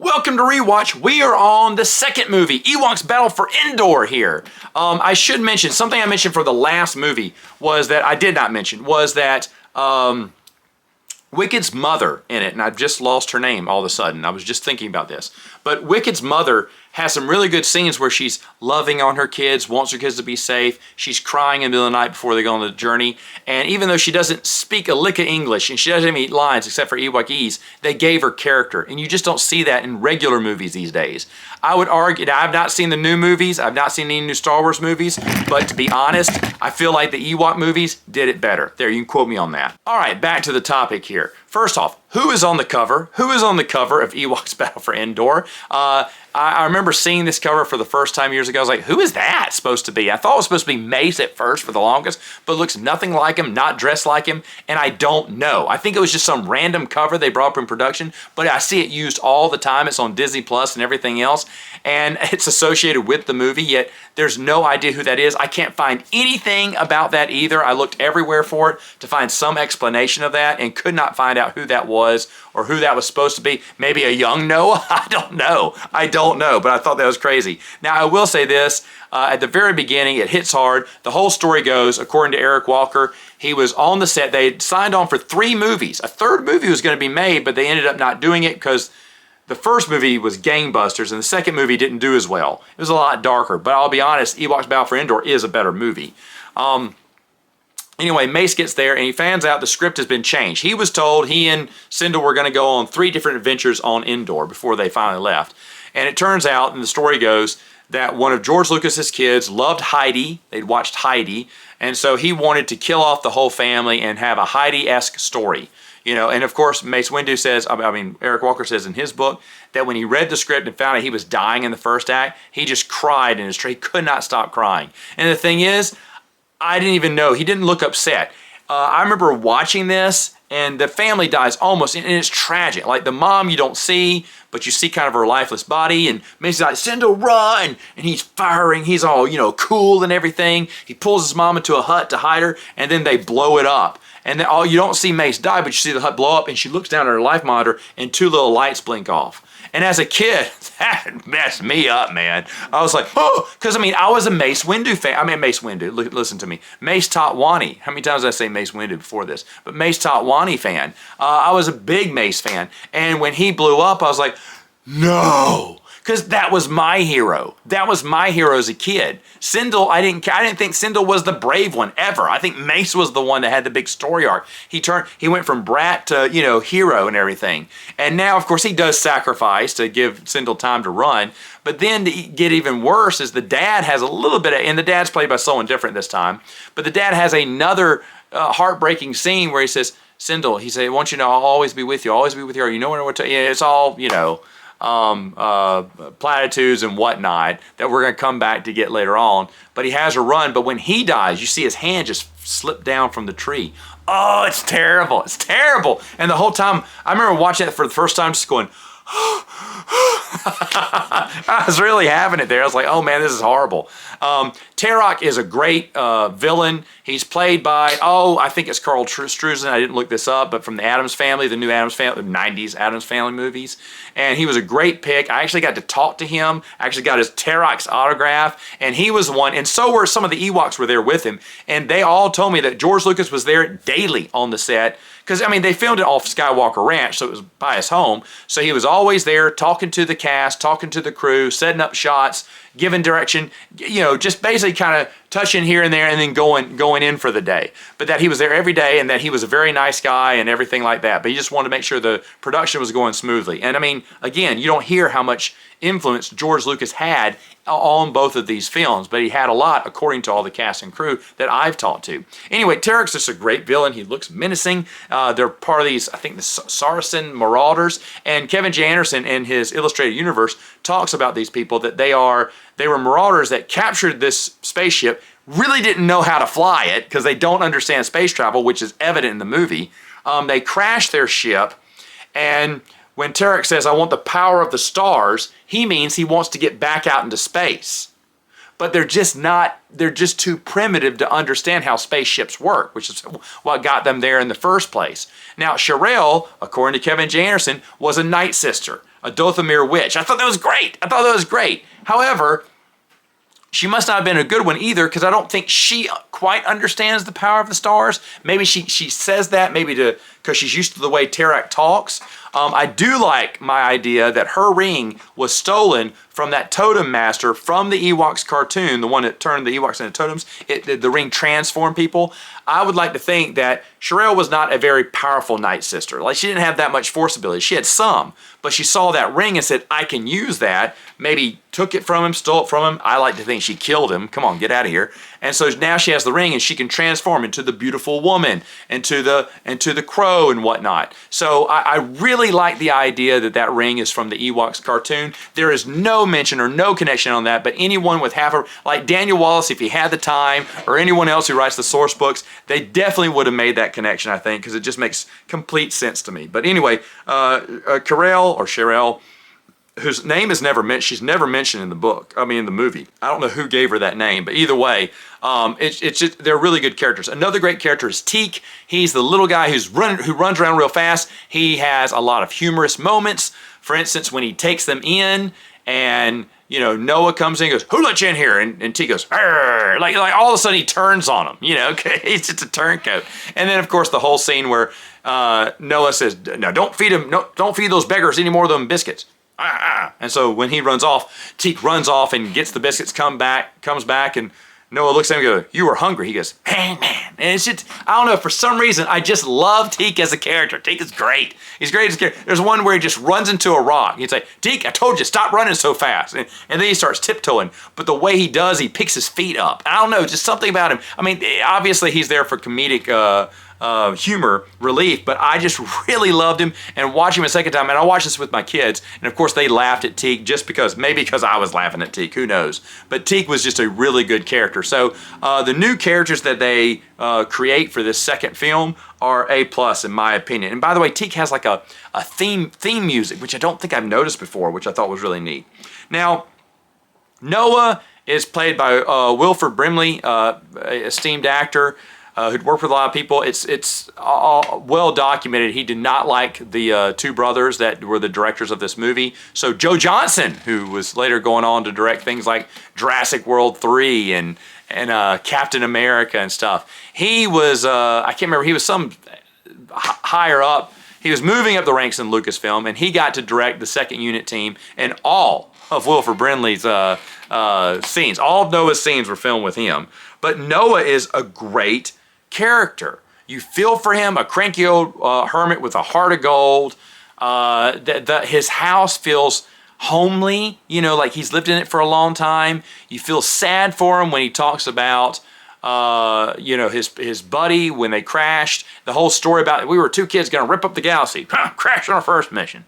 Welcome to Rewatch. We are on the second movie, Ewoks Battle for Endor here. I should mention, something I mentioned for the last movie was that, I did not mention, was that Wicked's mother in it, and I've just lost her name all of a sudden. I was just thinking about this. But Wicked's mother has some really good scenes where she's loving on her kids, wants her kids to be safe. She's crying in the middle of the night before they go on the journey. And even though she doesn't speak a lick of English and she doesn't have any lines except for Ewokese, they gave her character. And you just don't see that in regular movies these days. I would argue, now, I've not seen the new movies, I've not seen any new Star Wars movies, but to be honest, I feel like the Ewok movies did it better. There, you can quote me on that. All right, back to the topic here. First off, who is on the cover? Who is on the cover of Ewoks Battle for Endor? I remember seeing this cover for the first time years ago. I was like, who is that supposed to be? I thought it was supposed to be Mace at first for the longest, but looks nothing like him, not dressed like him, and I don't know. I think it was just some random cover they brought up in production, but I see it used all the time. It's on Disney Plus and everything else, and it's associated with the movie, yet there's no idea who that is. I can't find anything about that either. I looked everywhere for it to find some explanation of that and could not find out who that was or who that was supposed to be. Maybe a young Noah? I don't know. I don't know, but I thought that was crazy. Now, I will say this. At the very beginning, it hits hard. The whole story goes, according to Eric Walker, he was on the set. They had signed on for 3 movies. A third movie was going to be made, but they ended up not doing it because the first movie was gangbusters, and the second movie didn't do as well. It was a lot darker, but I'll be honest, Ewoks Battle for Endor is a better movie. Anyway, Mace gets there, and he finds out the script has been changed. He was told he and Sindel were going to go on 3 different adventures on Endor before they finally left. And it turns out, and the story goes, that one of George Lucas's kids loved Heidi. They'd watched Heidi, and so he wanted to kill off the whole family and have a Heidi-esque story. You know, and of course, Mace Windu says, Eric Walker says in his book that when he read the script and found out he was dying in the first act, he just cried in his tree. He could not stop crying. And the thing is, I didn't even know. He didn't look upset. I remember watching this, and the family dies almost, and it's tragic. Like the mom you don't see, but you see kind of her lifeless body, and Mace's like, Sindel, run! And he's firing. He's all, you know, cool and everything. He pulls his mom into a hut to hide her, and then they blow it up. And then you don't see Mace die, but you see the hut blow up, and she looks down at her life monitor, and 2 little lights blink off. And as a kid, that messed me up, man. I was like, oh, because, I was a Mace Windu fan. Mace Windu, listen to me. Mace Tatwani. How many times did I say Mace Windu before this? But Mace Tatwani fan. I was a big Mace fan. And when he blew up, I was like, no. Because that was my hero. That was my hero as a kid. Sindel, I didn't think Sindel was the brave one ever. I think Mace was the one that had the big story arc. He went from brat to, hero and everything. And now, of course, he does sacrifice to give Sindel time to run. But then to get even worse is the dad has a little bit of, and the dad's played by someone different this time, but the dad has another heartbreaking scene where he says, Sindel, he said, I want you to know I'll always be with you, always be with you. You know what to, it's all, platitudes and whatnot that we're going to come back to get later on. But he has a run, but when he dies, you see his hand just slip down from the tree. Oh, it's terrible. It's terrible. And the whole time, I remember watching it for the first time just going, I was really having it there. I was like, oh man, this is horrible. Teek is a great villain. He's played by, I think it's Carl Struzan. I didn't look this up, but from the Addams Family, the new Addams Family, the 90s Addams Family movies. And he was a great pick. I actually got to talk to him. I actually got his Teek's autograph, and he was one, and so were some of the Ewoks were there with him. And they all told me that George Lucas was there daily on the set. Because, they filmed it off Skywalker Ranch, so it was by his home. So he was always there talking to the cast, talking to the crew, setting up shots, giving direction, just basically kind of touching here and there and then going in for the day. But that he was there every day and that he was a very nice guy and everything like that. But he just wanted to make sure the production was going smoothly. And again, you don't hear how much influence George Lucas had on both of these films, but he had a lot according to all the cast and crew that I've talked to. Anyway, Teek's just a great villain. He looks menacing. They're part of these, I think, the Saracen Marauders, and Kevin J. Anderson in his Illustrated Universe talks about these people, that they were marauders that captured this spaceship, really didn't know how to fly it because they don't understand space travel, which is evident in the movie. They crashed their ship, and when Teek says, I want the power of the stars, he means he wants to get back out into space. But they're just too primitive to understand how spaceships work, which is what got them there in the first place. Now, Sherelle, according to Kevin J. Anderson, was a Night Sister. a Dothamir witch. I thought that was great. However, she must not have been a good one either, because I don't think she quite understands the power of the stars. Maybe she says that maybe because she's used to the way Tarak talks. I do like my idea that her ring was stolen from that totem master from the Ewoks cartoon, the one that turned the Ewoks into totems. The ring transformed people. I would like to think that Sherelle was not a very powerful Night Sister. Like, she didn't have that much force ability. She had some, but she saw that ring and said, I can use that. Maybe took it from him, stole it from him. I like to think she killed him. Come on, get out of here. And so now she has the ring and she can transform into the beautiful woman, into the crow and whatnot. So I really like the idea that ring is from the Ewoks cartoon. There is no mention or no connection on that, but anyone with like Daniel Wallace, if he had the time, or anyone else who writes the source books, they definitely would have made that connection, I think, because it just makes complete sense to me. But anyway, Sherelle, whose name is never mentioned. She's never mentioned in the movie. I don't know who gave her that name, but either way, they're really good characters. Another great character is Teek. He's the little guy who runs around real fast. He has a lot of humorous moments. For instance, when he takes them in and Noah comes in and goes, who let you in here? And Teek goes, arr! Like all of a sudden he turns on him, he's just a turncoat. And then of course the whole scene where Noah says, no, don't feed him, no, don't feed those beggars any more of them biscuits. And so when he runs off, Teek runs off and gets the biscuits, comes back, and Noah looks at him and goes, you were hungry. He goes, man. And it's just, I don't know, for some reason, I just love Teek as a character. Teek is great. He's great as a character. There's one where he just runs into a rock. He'd say, Teek, I told you, stop running so fast. And then he starts tiptoeing. But the way he does, he picks his feet up. I don't know, just something about him. I mean, obviously he's there for comedic humor relief, but I just really loved him, and watching him a second time, and I watched this with my kids, and of course they laughed at Teek maybe because I was laughing at Teek, who knows, but Teek was just a really good character. So the new characters that they create for this second film are A+ in my opinion. And by the way, Teek has like a theme music, which I don't think I've noticed before, which I thought was really neat. Now, Noah is played by Wilford Brimley, esteemed actor, who'd worked with a lot of people. It's well documented. He did not like the two brothers that were the directors of this movie. So Joe Johnston, who was later going on to direct things like Jurassic World 3 and Captain America and stuff, he was, I can't remember, he was some higher up. He was moving up the ranks in Lucasfilm, and he got to direct the second unit team, and all of Wilford Brimley's scenes, all of Noah's scenes were filmed with him. But Noah is a great character. You feel for him, a cranky old hermit with a heart of gold. His house feels homely, like he's lived in it for a long time. You feel sad for him when he talks about his buddy when they crashed. The whole story about we were two kids going to rip up the galaxy, crash on our first mission,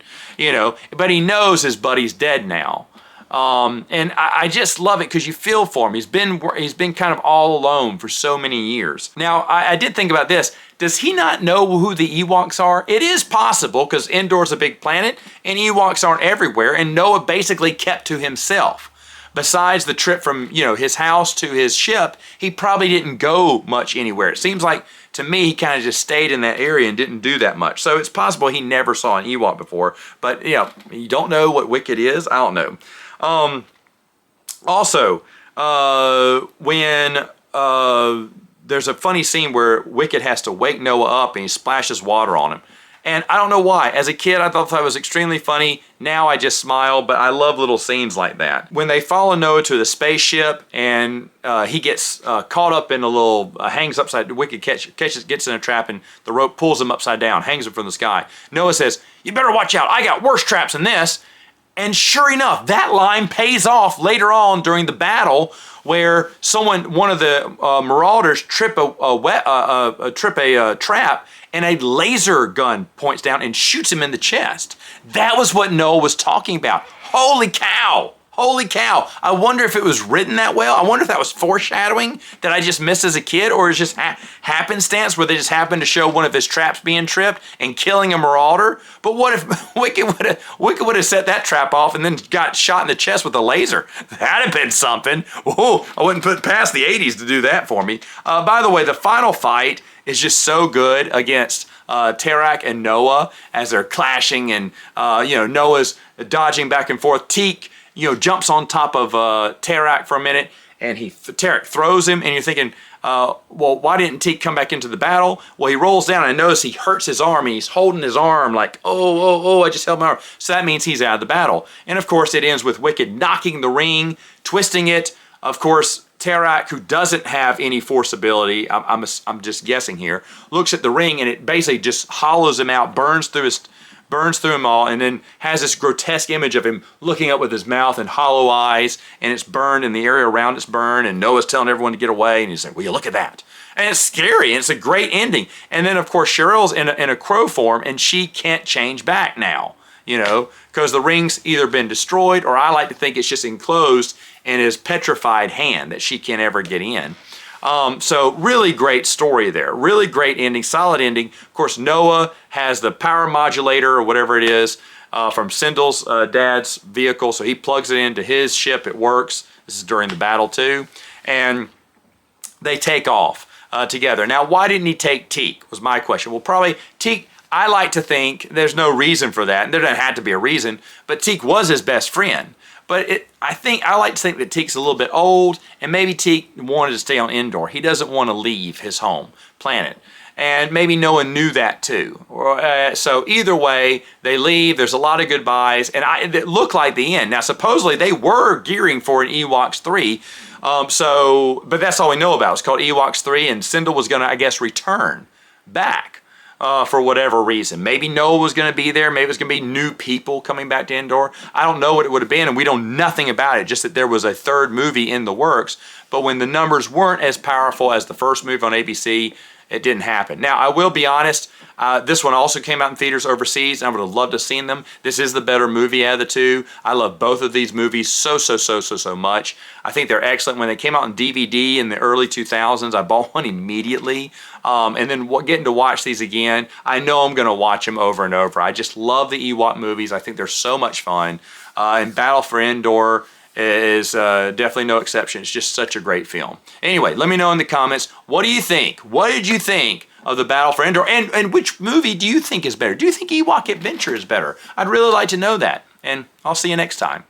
but he knows his buddy's dead now. And I just love it because you feel for him. He's been kind of all alone for so many years. Now, I did think about this. Does he not know who the Ewoks are? It is possible because Endor's a big planet and Ewoks aren't everywhere, and Noah basically kept to himself. Besides the trip from, his house to his ship, he probably didn't go much anywhere. It seems like, to me, he kind of just stayed in that area and didn't do that much. So it's possible he never saw an Ewok before. But, you don't know what Wicket is? I don't know. Also, when there's a funny scene where Wicket has to wake Noah up and he splashes water on him. And I don't know why. As a kid, I thought that was extremely funny. Now I just smile, but I love little scenes like that. When they follow Noah to the spaceship and he gets caught up in a little, hangs upside, Wicket gets in a trap and the rope pulls him upside down, hangs him from the sky. Noah says, you better watch out. I got worse traps than this. And sure enough, that line pays off later on during the battle where one of the marauders trip a trap and a laser gun points down and shoots him in the chest. That was what Noah was talking about. Holy cow! Holy cow. I wonder if it was written that well. I wonder if that was foreshadowing that I just missed as a kid, or is just happenstance where they just happened to show one of his traps being tripped and killing a marauder. But what if Wicket would have set that trap off and then got shot in the chest with a laser? That'd have been something. Whoa, I wouldn't put past the 80s to do that for me. By the way, the final fight is just so good against Tarak and Noah as they're clashing, and Noah's dodging back and forth. Teek, jumps on top of Tarak for a minute, and Tarak throws him, and you're thinking, well, why didn't Teek come back into the battle? Well, he rolls down, and I notice he hurts his arm, and he's holding his arm like, oh, I just held my arm. So that means he's out of the battle. And of course, it ends with Wicked knocking the ring, twisting it. Of course, Tarak, who doesn't have any force ability, I'm just guessing here, looks at the ring, and it basically just hollows him out, burns through him all, and then has this grotesque image of him looking up with his mouth and hollow eyes, and it's burned, and the area around it's burned, and Noah's telling everyone to get away, and he's like, will you look at that? And it's scary, and it's a great ending. And then, of course, Cheryl's in a crow form, and she can't change back now, because the ring's either been destroyed, or I like to think it's just enclosed in his petrified hand that she can't ever get in. So really great story there. Really great ending, solid ending. Of course, Noah has the power modulator or whatever it is from Sindel's dad's vehicle. So he plugs it into his ship. It works. This is during the battle too. And they take off together. Now, why didn't he take Teek was my question. Well, probably Teek, I like to think there's no reason for that. There doesn't have to be a reason, but Teek was his best friend. But I like to think that Teek's a little bit old, and maybe Teek wanted to stay on Endor. He doesn't want to leave his home planet. And maybe Noah knew that too. So either way, they leave. There's a lot of goodbyes, and it looked like the end. Now, supposedly, they were gearing for an Ewoks 3, but that's all we know about. It's called Ewoks 3, and Sindel was going to, I guess, return back. For whatever reason. Maybe Noah was going to be there. Maybe it was going to be new people coming back to Endor. I don't know what it would have been, and we know nothing about it, just that there was a third movie in the works. But when the numbers weren't as powerful as the first movie on ABC, it didn't happen. Now, I will be honest, this one also came out in theaters overseas, and I would have loved to have seen them. This is the better movie out of the two. I love both of these movies so much. I think they're excellent. When they came out on DVD in the early 2000s, I bought one immediately. And then getting to watch these again, I know I'm going to watch them over and over. I just love the Ewok movies. I think they're so much fun. And Battle for Endor is definitely no exception. It's just such a great film. Anyway, let me know in the comments, what do you think? What did you think of the Battle for Endor? And which movie do you think is better? Do you think Ewok Adventure is better? I'd really like to know that. And I'll see you next time.